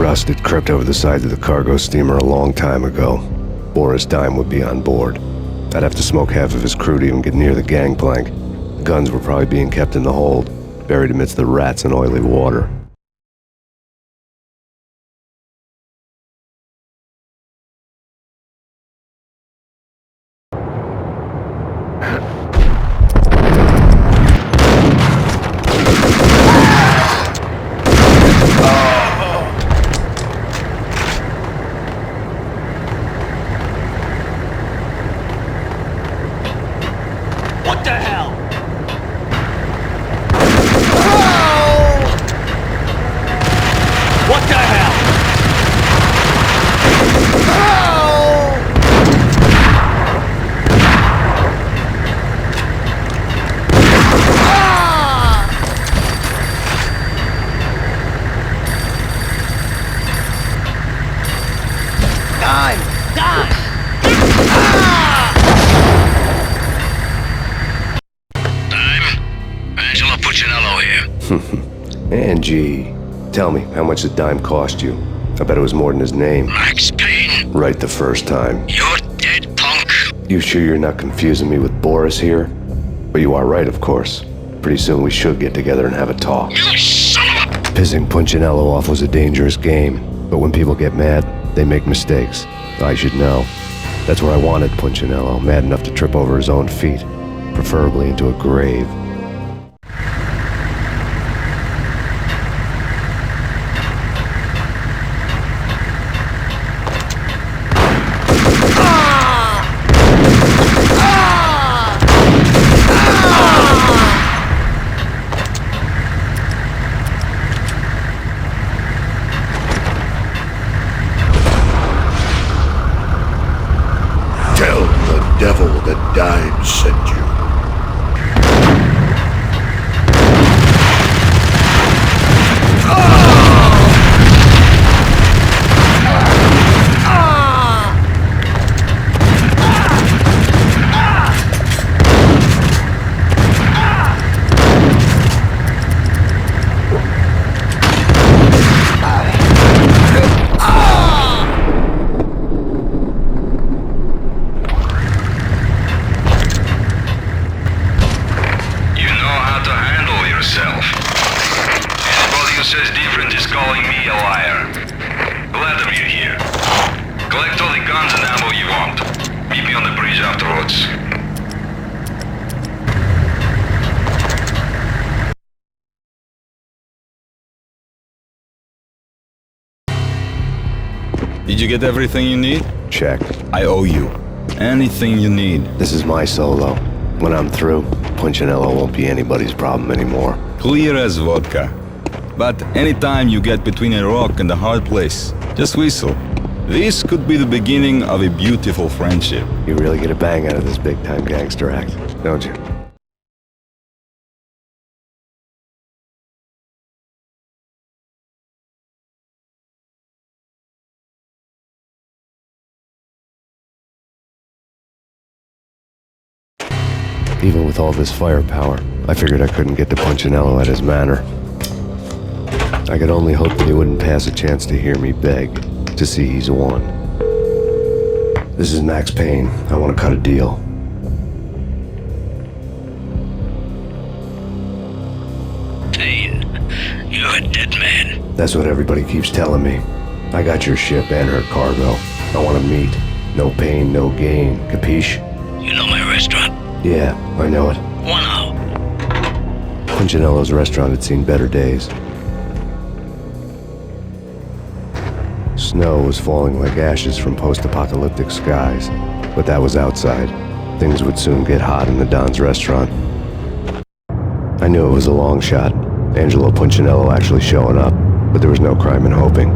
rust had crept over the sides of the cargo steamer a long time ago. Boris Dime would be on board. I'd have to smoke half of his crew to even get near the gangplank. The guns were probably being kept in the hold, buried amidst the rats and oily water. What the hell? What the hell? Angie, tell me, how much did Dime cost you? I bet it was more than his name. Max Payne. Right the first time. You're dead, punk. You sure you're not confusing me with Boris here? But you are right, of course. Pretty soon we should get together and have a talk. You son of a... Pissing Punchinello off was a dangerous game, but when people get mad, they make mistakes. I should know. That's where I wanted Punchinello, mad enough to trip over his own feet, preferably into a grave. Devil that Dime sent you. says different is calling me a liar. Glad I'm here. Collect all the guns and ammo you want. Meet me on the bridge afterwards. Did you get everything you need? Check. I owe you. Anything you need. This is my solo. When I'm through, Punchinello won't be anybody's problem anymore. Clear as vodka. But anytime you get between a rock and a hard place, just whistle. This could be the beginning of a beautiful friendship. You really get a bang out of this big-time gangster act, don't you? Even with all this firepower, I figured I couldn't get to Punchinello at his manor. I could only hope that he wouldn't pass a chance to hear me beg, to see he's won. This is Max Payne. I want to cut a deal. Payne, you're a dead man. That's what everybody keeps telling me. I got your ship and her cargo. I want to meet. No pain, no gain. Capiche? You know my restaurant? Yeah, I know it. 1 hour. Punchinello's restaurant had seen better days. Snow was falling like ashes from post-apocalyptic skies, but that was outside. Things would soon get hot in the Don's restaurant. I knew it was a long shot, Angelo Punchinello actually showing up, but there was no crime in hoping.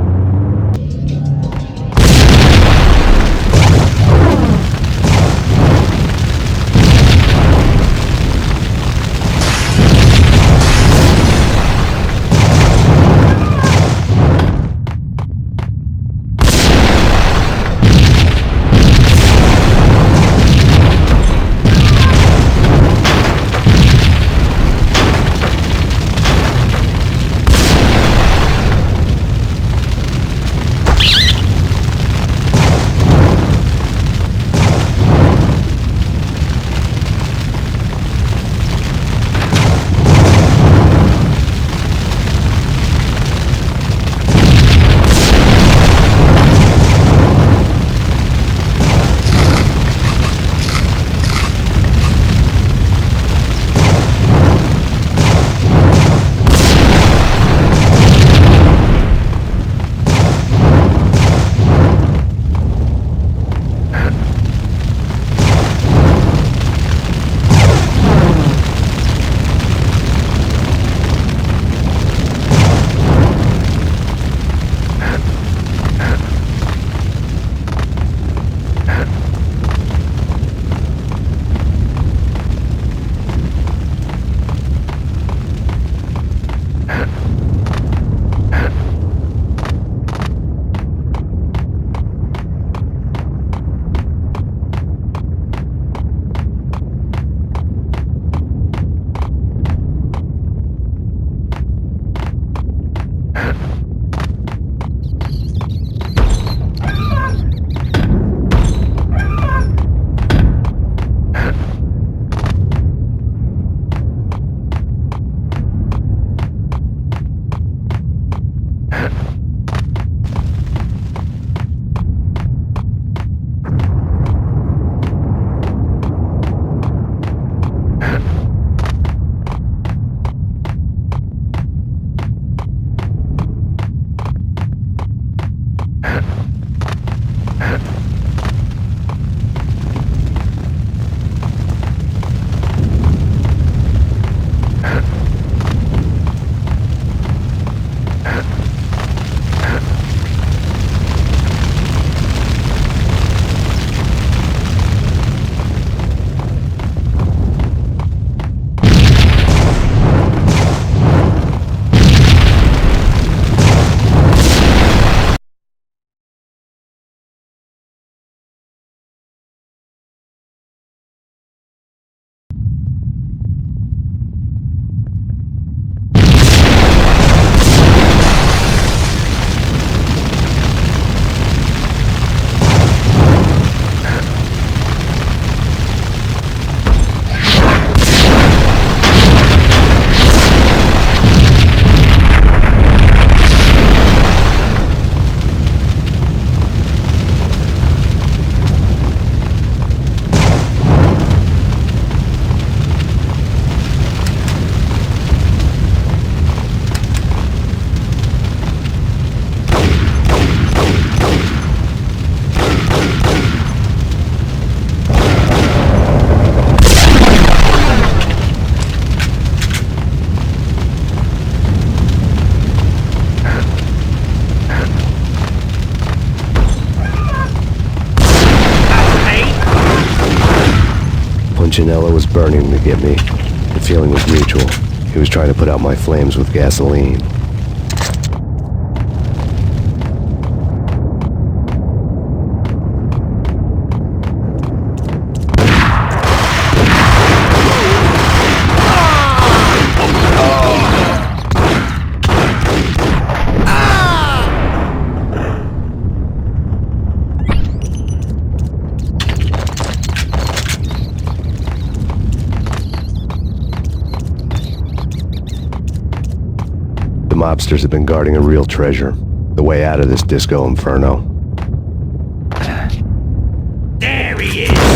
Punchinello was burning to get me. The feeling was mutual. He was trying to put out my flames with gasoline. The mobsters have been guarding a real treasure. The way out of this disco inferno. There he is!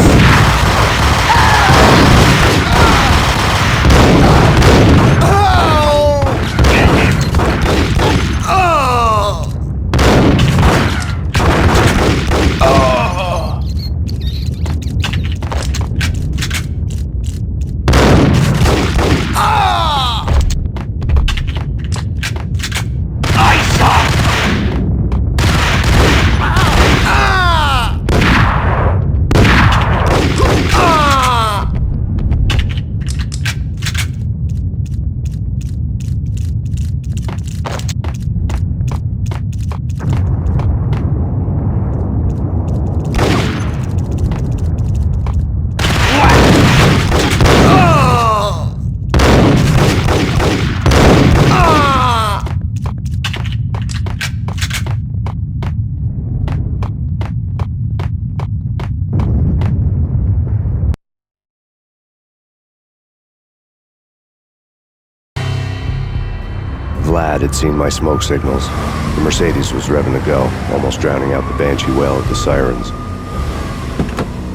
Vlad had seen my smoke signals. The Mercedes was revving to go, almost drowning out the banshee wail of the sirens.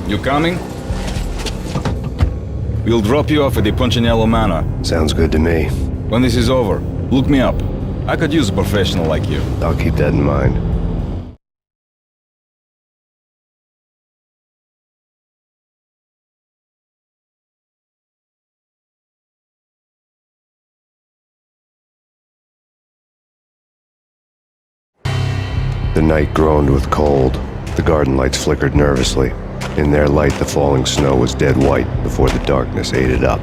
You coming? We'll drop you off at the Punchinello Manor. Sounds good to me. When this is over, look me up. I could use a professional like you. I'll keep that in mind. The night groaned with cold. The garden lights flickered nervously. In their light, the falling snow was dead white before the darkness ate it up.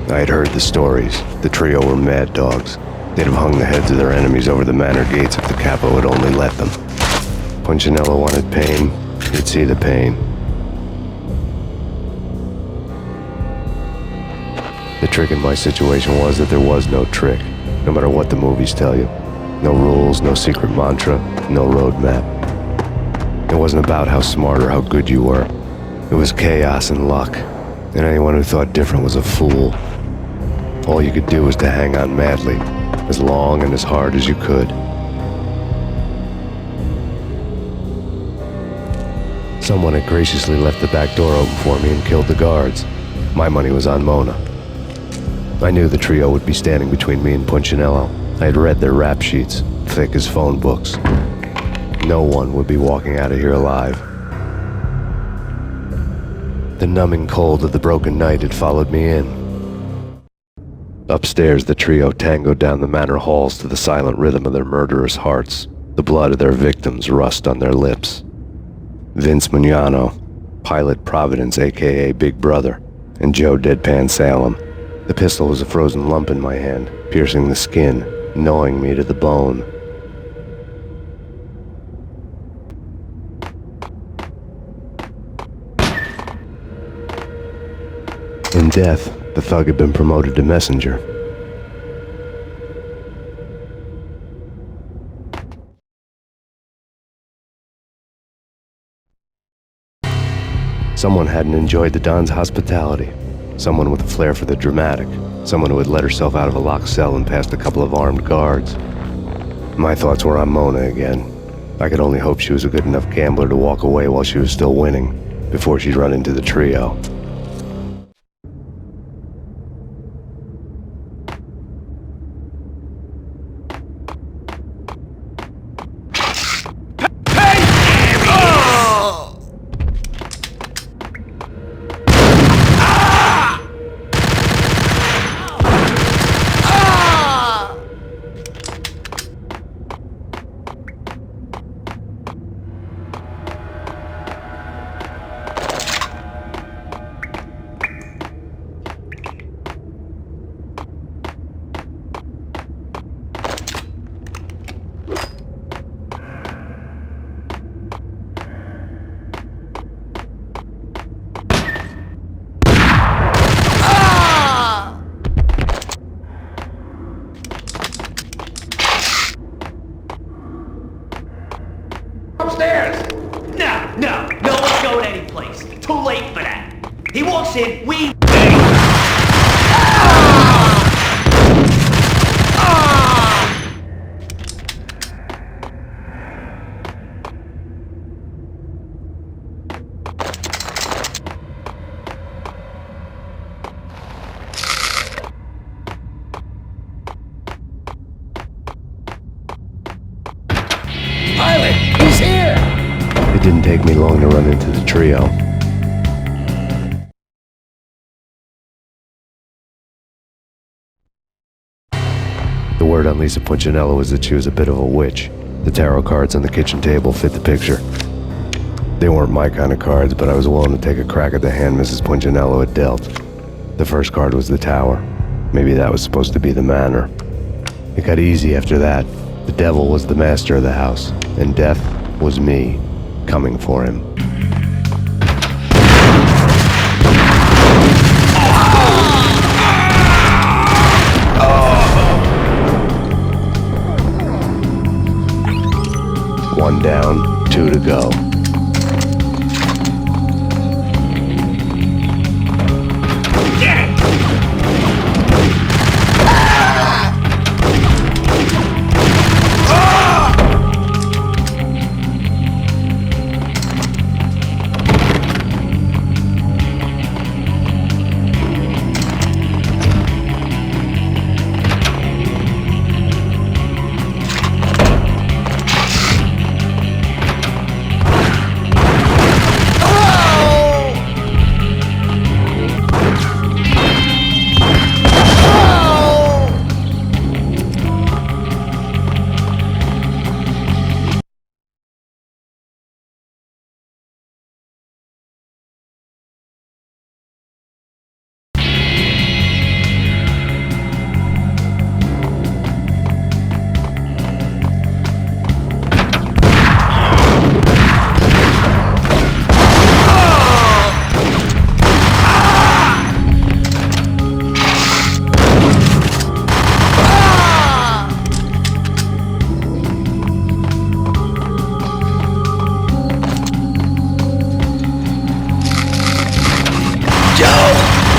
I had heard the stories. The trio were mad dogs. They'd have hung the heads of their enemies over the manor gates if the capo had only let them. Punchinello wanted Payne. He'd see the pain. The trick in my situation was that there was no trick, no matter what the movies tell you. No rules, no secret mantra, no roadmap. It wasn't about how smart or how good you were. It was chaos and luck, and anyone who thought different was a fool. All you could do was to hang on madly, as long and as hard as you could. Someone had graciously left the back door open for me and killed the guards. My money was on Mona. I knew the trio would be standing between me and Punchinello. I had read their rap sheets, thick as phone books. No one would be walking out of here alive. The numbing cold of the broken night had followed me in. Upstairs, the trio tangoed down the manor halls to the silent rhythm of their murderous hearts, the blood of their victims rust on their lips. Vince Mugnano, Pilot Providence, a.k.a. Big Brother, and Joe Deadpan Salem. The pistol was a frozen lump in my hand, piercing the skin, gnawing me to the bone. In death, the thug had been promoted to messenger. Someone hadn't enjoyed the Don's hospitality. Someone with a flair for the dramatic. Someone who had let herself out of a locked cell and past a couple of armed guards. My thoughts were on Mona again. I could only hope she was a good enough gambler to walk away while she was still winning, before she'd run into the trio. He walks in, we... Pilot, he's here! It didn't take me long to run into the trio. The word on Lisa Punchinello was that she was a bit of a witch. The tarot cards on the kitchen table fit the picture. They weren't my kind of cards, but I was willing to take a crack at the hand Mrs. Punchinello had dealt. The first card was the tower. Maybe that was supposed to be the manor. It got easy after that. The devil was the master of the house, and death was me, coming for him. One down, two to go.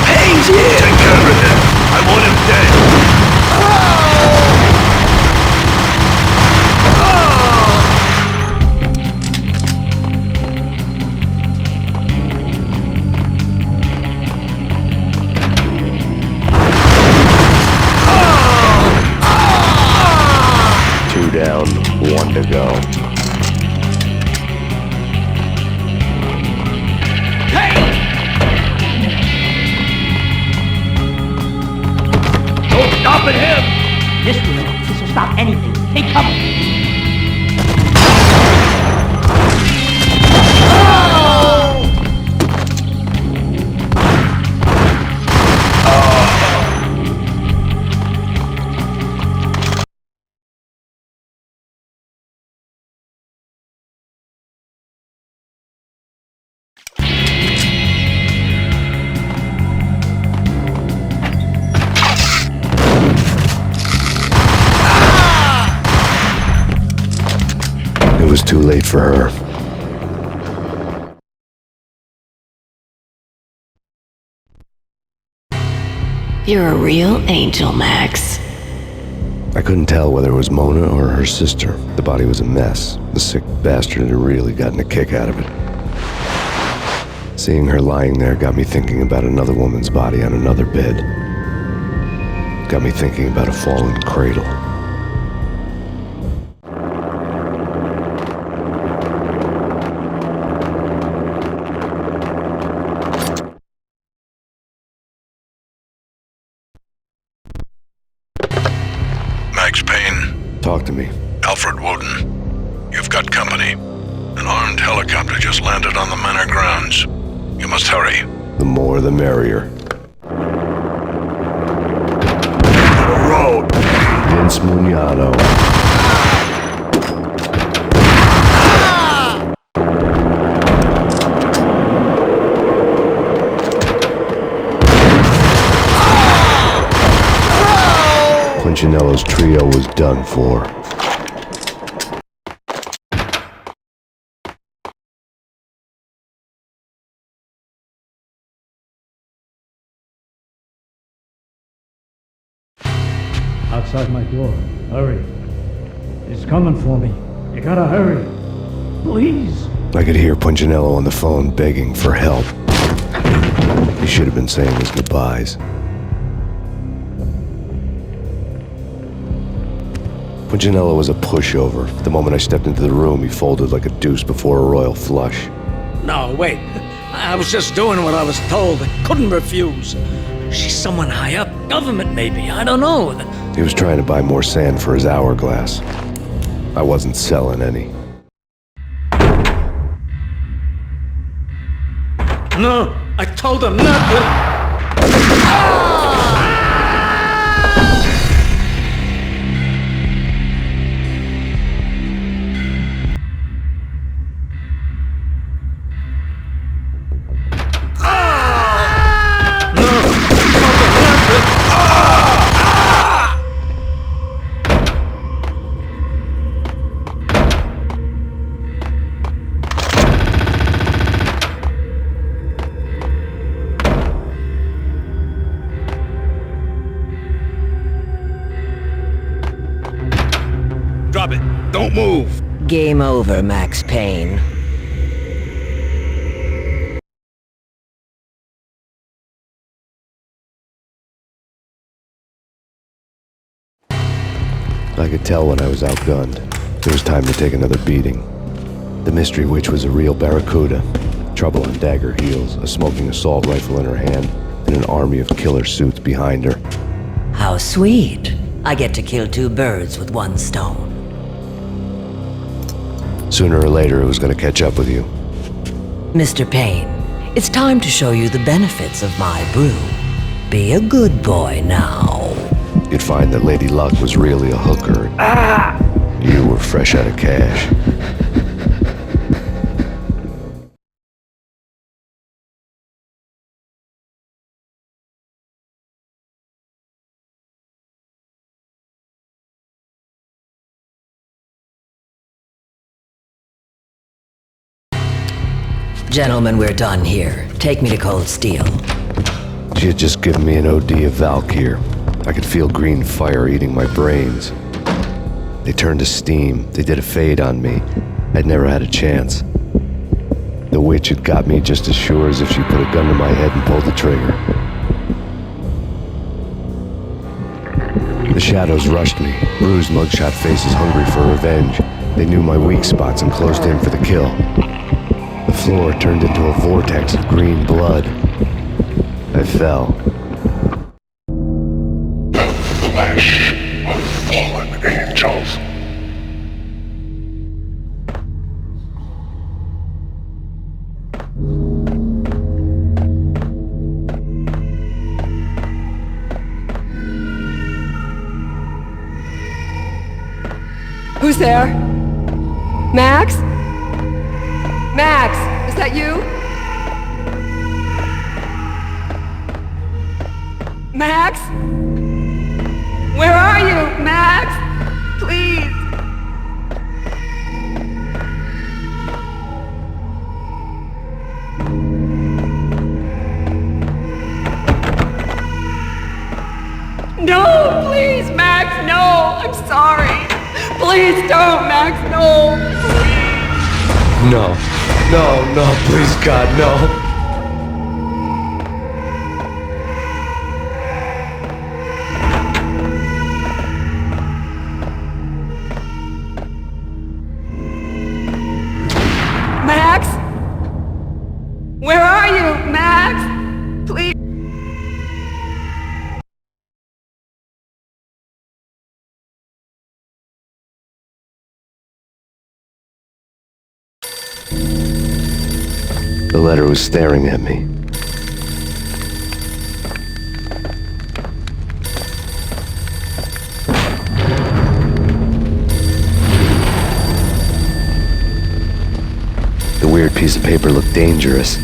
Payne's here! Take care of him! I want him dead! Two down, one to go. Stopping him! This will stop anything. Take cover! It was too late for her. You're a real angel, Max. I couldn't tell whether it was Mona or her sister. The body was a mess. The sick bastard had really gotten a kick out of it. Seeing her lying there got me thinking about another woman's body on another bed. Got me thinking about a fallen cradle. Max Payne, Talk to me. Alfred Woden. You've got company. An armed helicopter just landed on the manor grounds. You must hurry. The more the merrier. Road! Vince Mugnano. Punchinello's trio was done for. Outside my door. Hurry. He's coming for me. You gotta hurry. Please. I could hear Punchinello on the phone begging for help. He should have been saying his goodbyes. Punchinello was a pushover. The moment I stepped into the room, he folded like a deuce before a royal flush. No, wait. I was just doing what I was told. I couldn't refuse. She's someone high up. Government, maybe. I don't know. He was trying to buy more sand for his hourglass. I wasn't selling any. No, I told him not to. Drop it. Don't move. Game over, Max Payne. I could tell when I was outgunned. It was time to take another beating. The mystery witch was a real barracuda. Trouble on dagger heels, a smoking assault rifle in her hand, and an army of killer suits behind her. How sweet. I get to kill two birds with one stone. Sooner or later, it was going to catch up with you. Mr. Payne, it's time to show you the benefits of my brew. Be a good boy now. You'd find that Lady Luck was really a hooker. You were fresh out of cash. Gentlemen, we're done here. Take me to Cold Steel. She had just given me an OD of Valkyr. I could feel green fire eating my brains. They turned to steam. They did a fade on me. I'd never had a chance. The witch had got me just as sure as if she put a gun to my head and pulled the trigger. The shadows rushed me, bruised mugshot faces hungry for revenge. They knew my weak spots and closed in for the kill. The floor turned into a vortex of green blood. I fell. Flesh of fallen angels. Who's there? Max? Max, is that you? Max? Where are you, Max? Please. No, please, Max, no. I'm sorry. Please don't, Max, no. Please. No. No, please, God, no. Max? Where are you, Max? Please. The letter was staring at me. The weird piece of paper looked dangerous.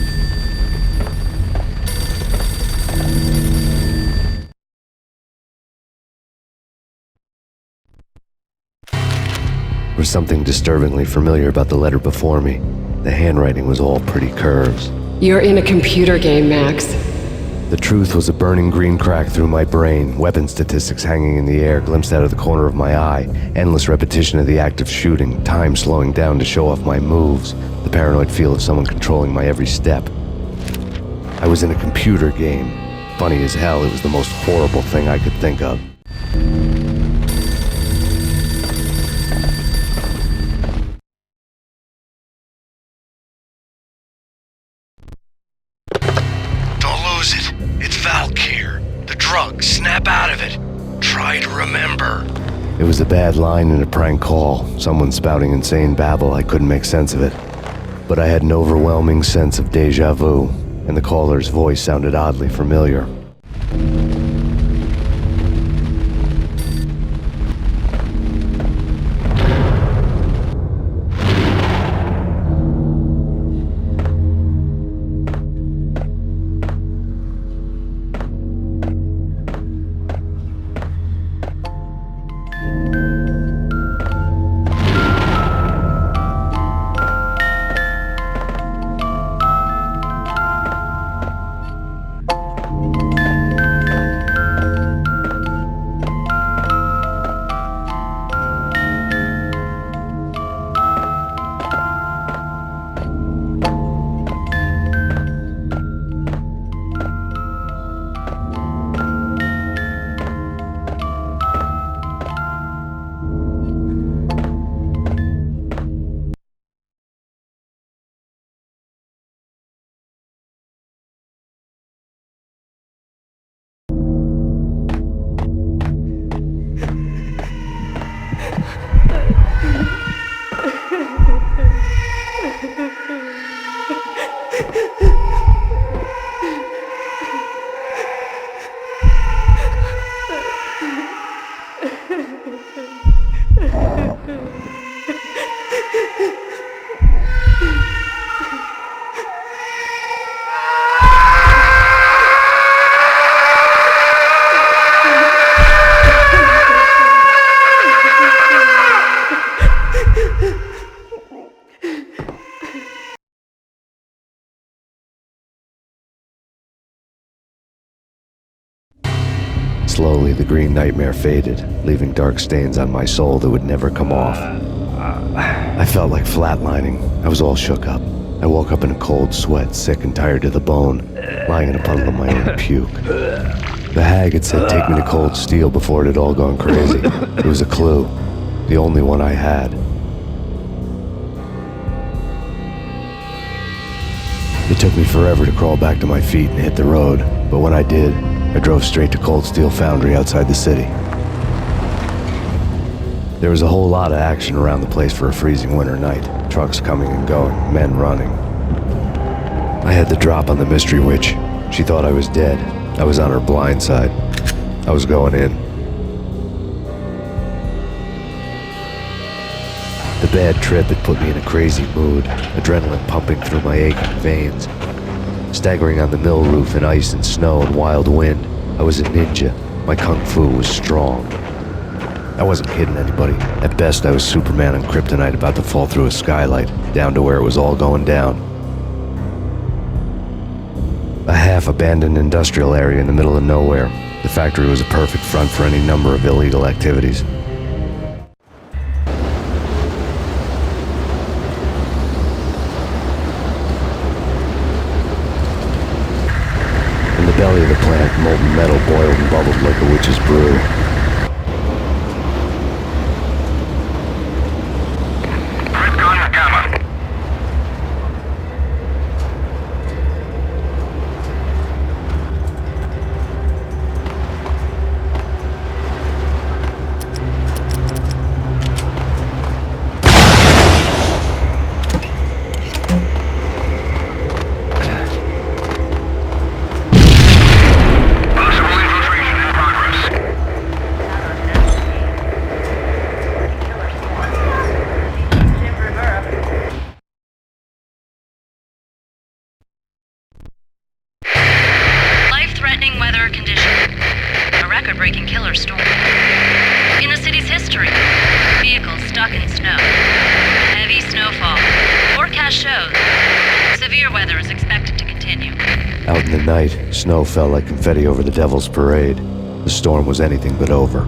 There was something disturbingly familiar about the letter before me. The handwriting was all pretty curves. You're in a computer game, Max. The truth was a burning green crack through my brain, weapon statistics hanging in the air, glimpsed out of the corner of my eye, endless repetition of the act of shooting, time slowing down to show off my moves, the paranoid feel of someone controlling my every step. I was in a computer game. Funny as hell, it was the most horrible thing I could think of. Don't lose it. It's Valk here. The drug. Snap out of it. Try to remember. It was a bad line in a prank call, someone spouting insane babble. I couldn't make sense of it. But I had an overwhelming sense of déjà vu, and the caller's voice sounded oddly familiar. Slowly, the green nightmare faded, leaving dark stains on my soul that would never come off. I felt like flatlining. I was all shook up. I woke up in a cold sweat, sick and tired to the bone, lying in a puddle of my own puke. The hag had said take me to Cold Steel before it had all gone crazy. It was a clue, the only one I had. It took me forever to crawl back to my feet and hit the road, but when I did, I drove straight to Cold Steel Foundry outside the city. There was a whole lot of action around the place for a freezing winter night. Trucks coming and going, men running. I had the drop on the mystery witch. She thought I was dead. I was on her blind side. I was going in. The bad trip had put me in a crazy mood, adrenaline pumping through my aching veins. Staggering on the mill roof in ice and snow and wild wind, I was a ninja. My kung fu was strong. I wasn't kidding anybody. At best, I was Superman on Kryptonite about to fall through a skylight, down to where it was all going down. A half-abandoned industrial area in the middle of nowhere. The factory was a perfect front for any number of illegal activities. In the belly of the plant, molten metal boiled and bubbled like a witch's brew. Out in the night, snow fell like confetti over the Devil's Parade. The storm was anything but over.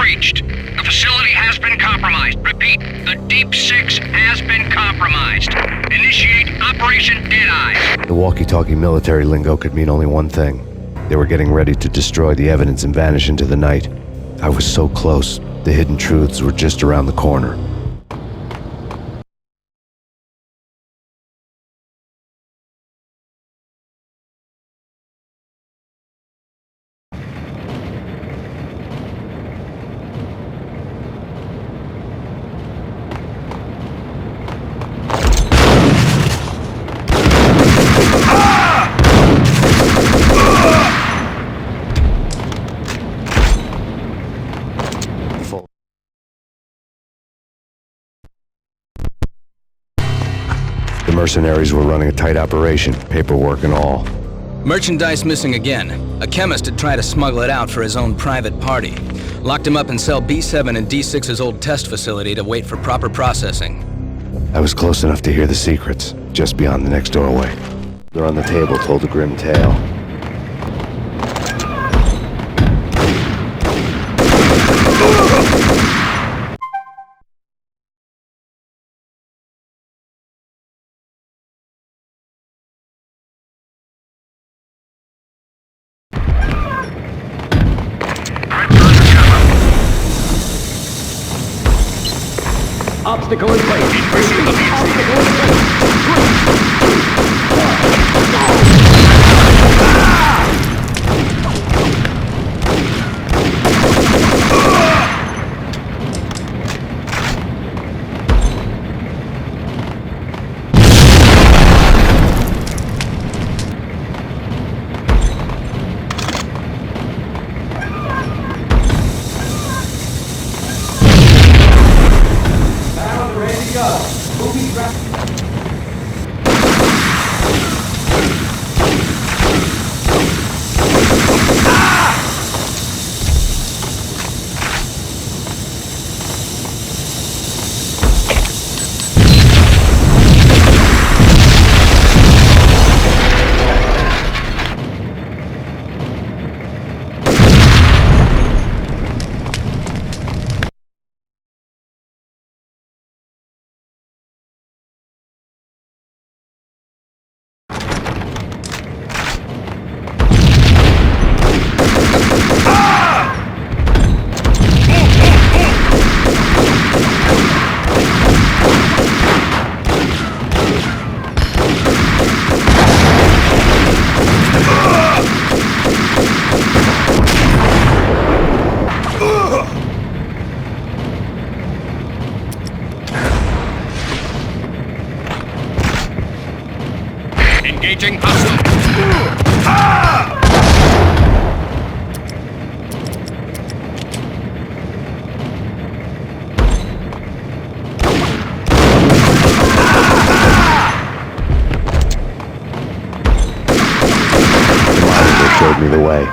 breached. The facility has been compromised. Repeat, the Deep Six has been compromised. Initiate Operation Deadeye. The walkie-talkie military lingo could mean only one thing. They were getting ready to destroy the evidence and vanish into the night. I was so close. The hidden truths were just around the corner. mercenaries were running a tight operation, paperwork and all. Merchandise missing again. A chemist had tried to smuggle it out for his own private party. Locked him up in cell B7 in D6's old test facility to wait for proper processing. I was close enough to hear the secrets, just beyond the next doorway. They're on the table, told a grim tale. Obstacle in place. Obstacle in Engaging hostile. The monitor showed me the way.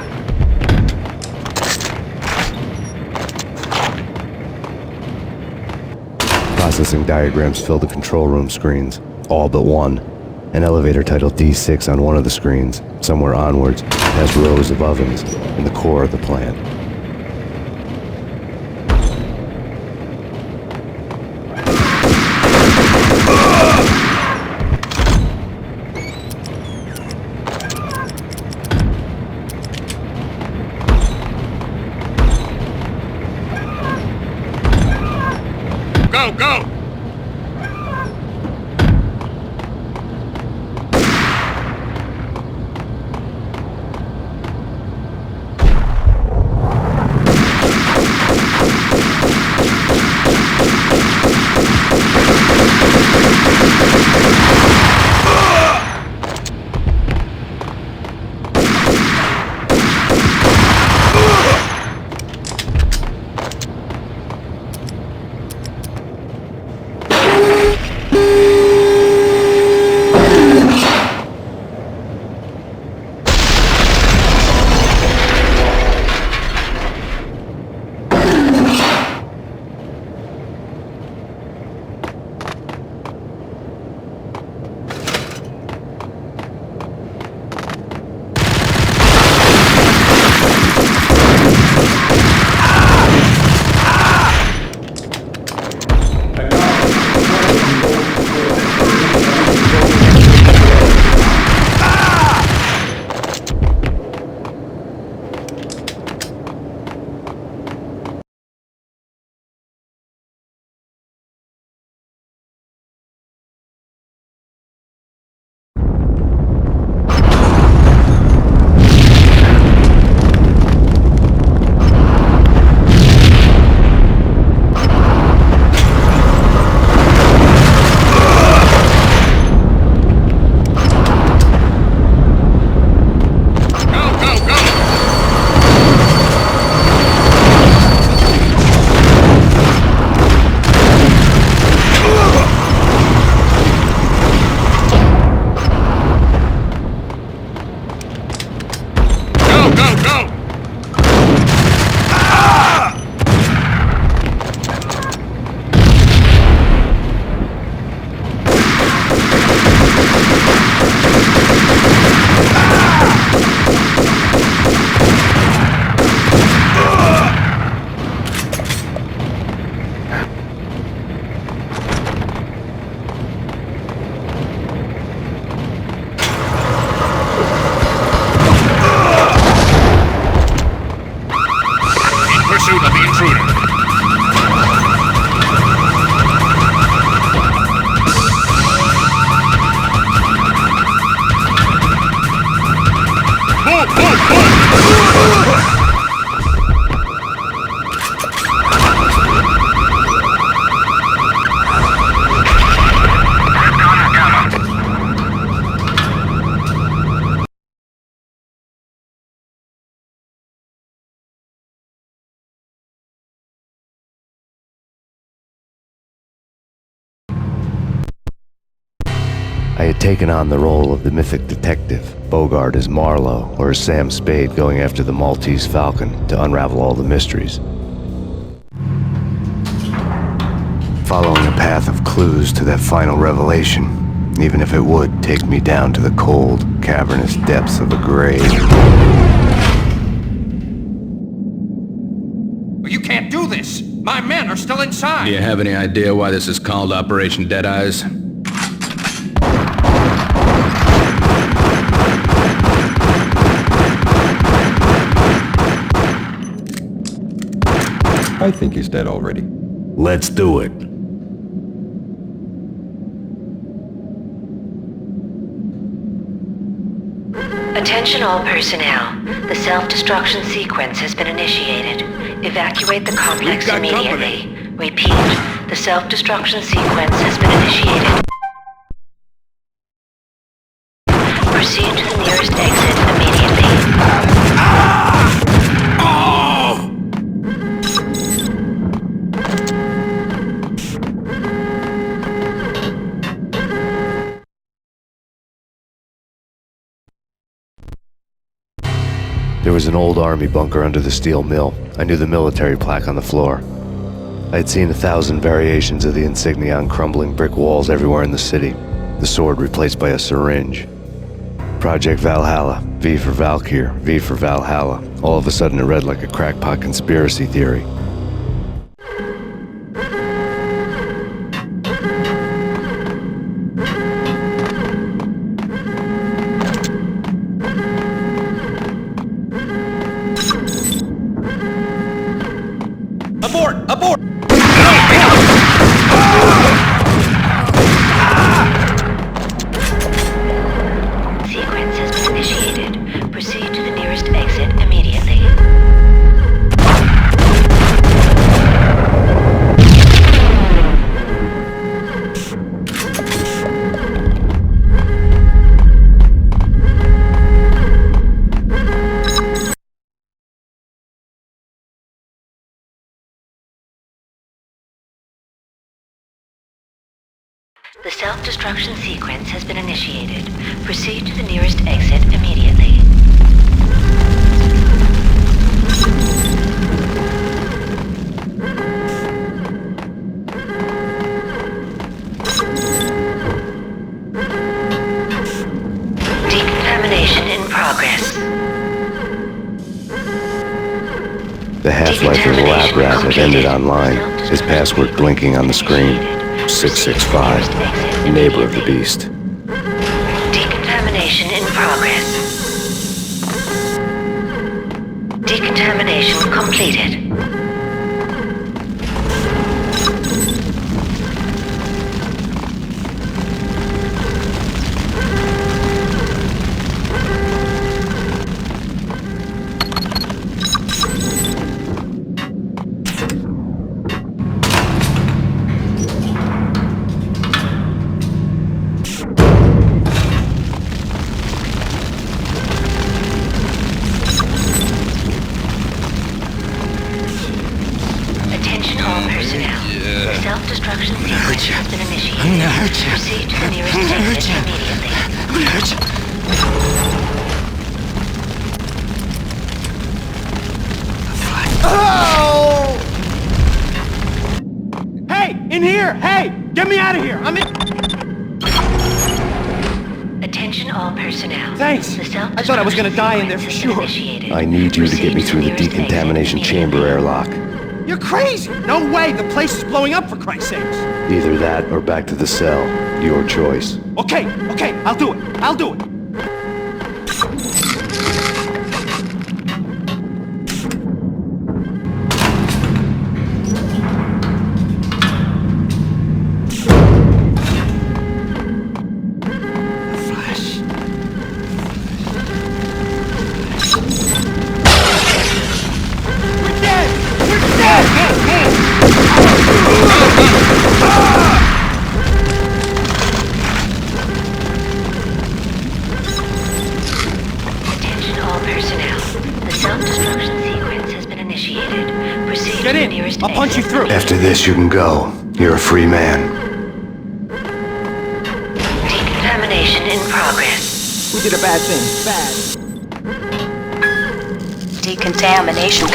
Processing diagrams filled the control room screens, all but one. An elevator titled D6 on one of the screens. Somewhere onwards, has rows of ovens in the core of the plant. Go, go! pursuit of the intruder. I had taken on the role of the mythic detective, Bogart as Marlowe, or as Sam Spade going after the Maltese Falcon to unravel all the mysteries. Following a path of clues to that final revelation, even if it would take me down to the cold, cavernous depths of a grave. You can't do this! My men are still inside! Do you have any idea why this is called Operation Deadeyes? I think he's dead already. Let's do it. Attention all personnel. The self-destruction sequence has been initiated. Evacuate the complex immediately. Repeat, the self-destruction sequence has been initiated. Proceed to the nearest exit immediately. There was an old army bunker under the steel mill. I knew the military plaque on the floor. I had seen 1,000 variations of the insignia on crumbling brick walls everywhere in the city. The sword replaced by a syringe. Project Valhalla, V for Valkyr, V for Valhalla. All of a sudden it read like a crackpot conspiracy theory. Abort! Abort! Sequence has been initiated. Proceed to the nearest exit immediately. The self-destruction sequence has been initiated. Proceed to the nearest exit immediately. Decontamination in progress. The half-life of the lab rat had ended online, his password blinking on the screen. 665, neighbor of the beast. Decontamination in progress. Decontamination completed. Self-destruction sequence has been initiated. I'm gonna hurt you. Proceed to the nearest I'm gonna hurt exit you. immediately. I'm gonna hurt you. Oh! Hey, in here! Hey, get me out of here! I'm in. Attention all personnel. Thanks. I thought I was gonna die in there for sure. I need you to get me through the decontamination chamber airlock. You're crazy! No way! The place is blowing up, for Christ's sakes! Either that or back to the cell. Your choice. Okay, I'll do it. I'll do it. Proceed Get to the in. nearest I'll punch you exit. through. After this, you can go. You're a free man. Decontamination in progress. We did a bad thing. Bad. Decontamination.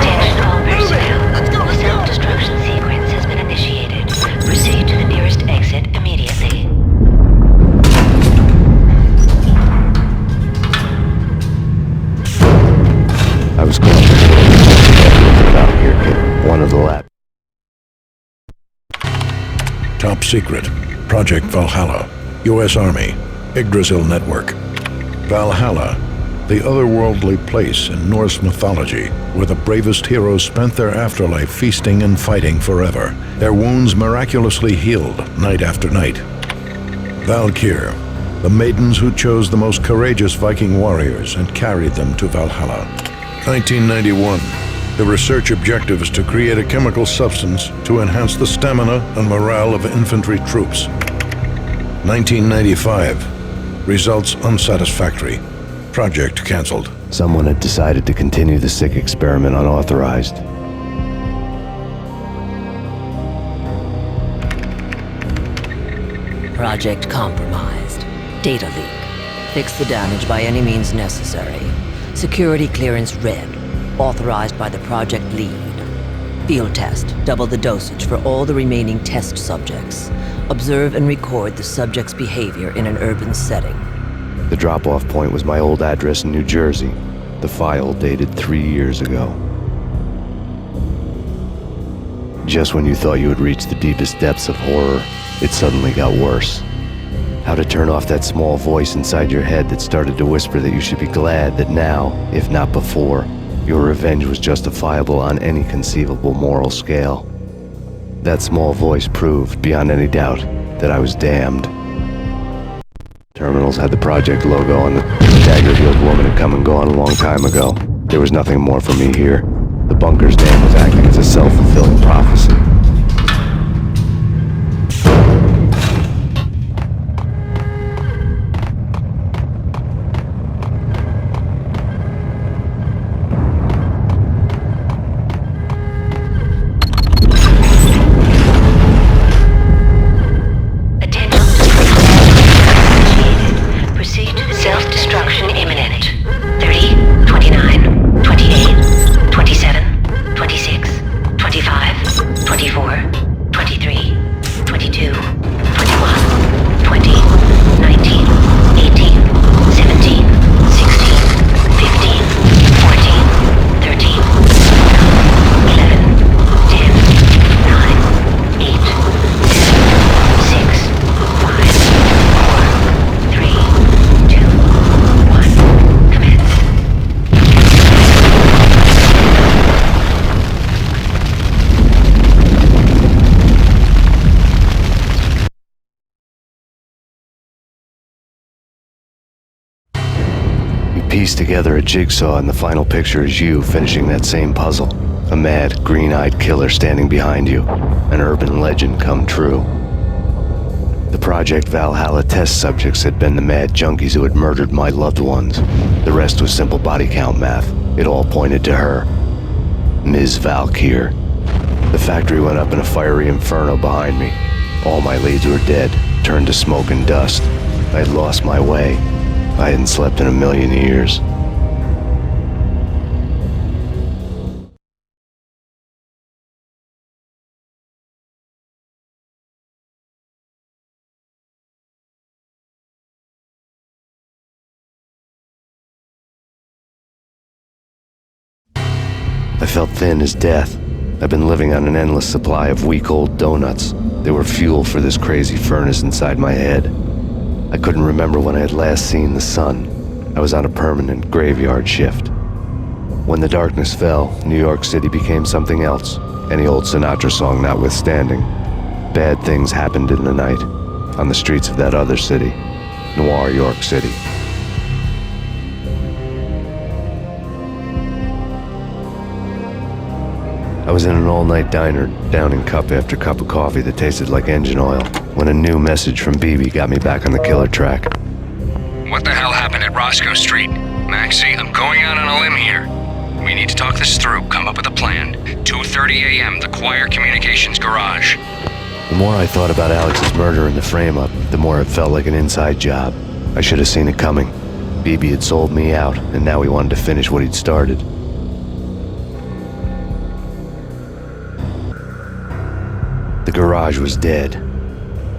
Attention all personnel. The self-destruction sequence has been initiated. Proceed to the nearest exit immediately. I was close out here, kid. One of the lab. Top secret. Project Valhalla. U.S. Army. Yggdrasil Network. Valhalla, the otherworldly place in Norse mythology where the bravest heroes spent their afterlife feasting and fighting forever, their wounds miraculously healed night after night. Valkyr, the maidens who chose the most courageous Viking warriors and carried them to Valhalla. 1991. The research objective is to create a chemical substance to enhance the stamina and morale of infantry troops. 1995. Results unsatisfactory. Project cancelled. Someone had decided to continue the sick experiment unauthorized. Project compromised. Data leak. Fix the damage by any means necessary. Security clearance red. Authorized by the project lead. Field test. Double the dosage for all the remaining test subjects. Observe and record the subject's behavior in an urban setting. The drop-off point was my old address in New Jersey. The file dated 3 years ago. Just when you thought you had reached the deepest depths of horror, it suddenly got worse. How to turn off that small voice inside your head that started to whisper that you should be glad that now, if not before, your revenge was justifiable on any conceivable moral scale. That small voice proved, beyond any doubt, that I was damned. Terminals had the project logo on the dagger-heeled woman had come and gone a long time ago. There was nothing more for me here. The bunker's name was acting as a self-fulfilling prophecy. Self-destruction imminent. 30, 29, 28, 27, 26, 25, 24, 23, 22, 21, 20, 19, 18, 17, 16, 15, 14, 13, 11, 10, 9, 8, 7, 6, 5, 4, 3, 2, 1, commence. You piece together a jigsaw and the final picture is you finishing that same puzzle. A mad, green-eyed killer standing behind you. An urban legend come true. The Project Valhalla test subjects had been the mad junkies who had murdered my loved ones. The rest was simple body count math. It all pointed to her. Ms. Valkyr. The factory went up in a fiery inferno behind me. All my leads were dead, turned to smoke and dust. I had lost my way. I hadn't slept in a million years. I felt thin as death. I've been living on an endless supply of week-old donuts. They were fuel for this crazy furnace inside my head. I couldn't remember when I had last seen the sun. I was on a permanent graveyard shift. When the darkness fell, New York City became something else, any old Sinatra song notwithstanding. Bad things happened in the night, on the streets of that other city, Noir York City. I I was in an all-night diner, downing cup after cup of coffee that tasted like engine oil, when a new message from BB got me back on the killer track. What the hell happened at Roscoe Street? Maxie, I'm going out on a limb here. We need to talk this through, come up with a plan. 2:30 a.m., the Choir Communications Garage. The more I thought about Alex's murder and the frame-up, the more it felt like an inside job. I should have seen it coming. BB had sold me out, and now he wanted to finish what he'd started. The garage was dead.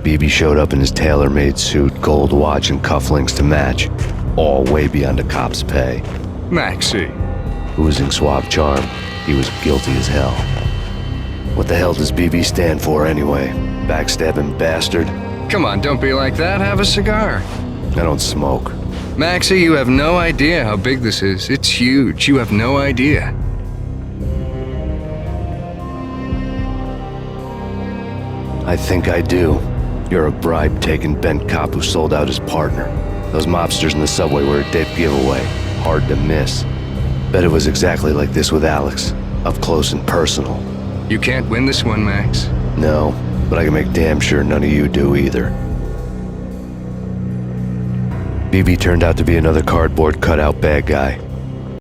BB showed up in his tailor-made suit, gold watch, and cufflinks to match, all way beyond a cop's pay. Maxie. Oozing suave charm, he was guilty as hell. What the hell does BB stand for anyway? Backstabbing bastard? Come on, don't be like that. Have a cigar. I don't smoke. Maxie, you have no idea how big this is. It's huge. You have no idea. I think I do. You're a bribe-taking bent cop who sold out his partner. Those mobsters in the subway were a dead giveaway. Hard to miss. Bet it was exactly like this with Alex. Up close and personal. You can't win this one, Max. No, but I can make damn sure none of you do either. BB turned out to be another cardboard cutout bad guy.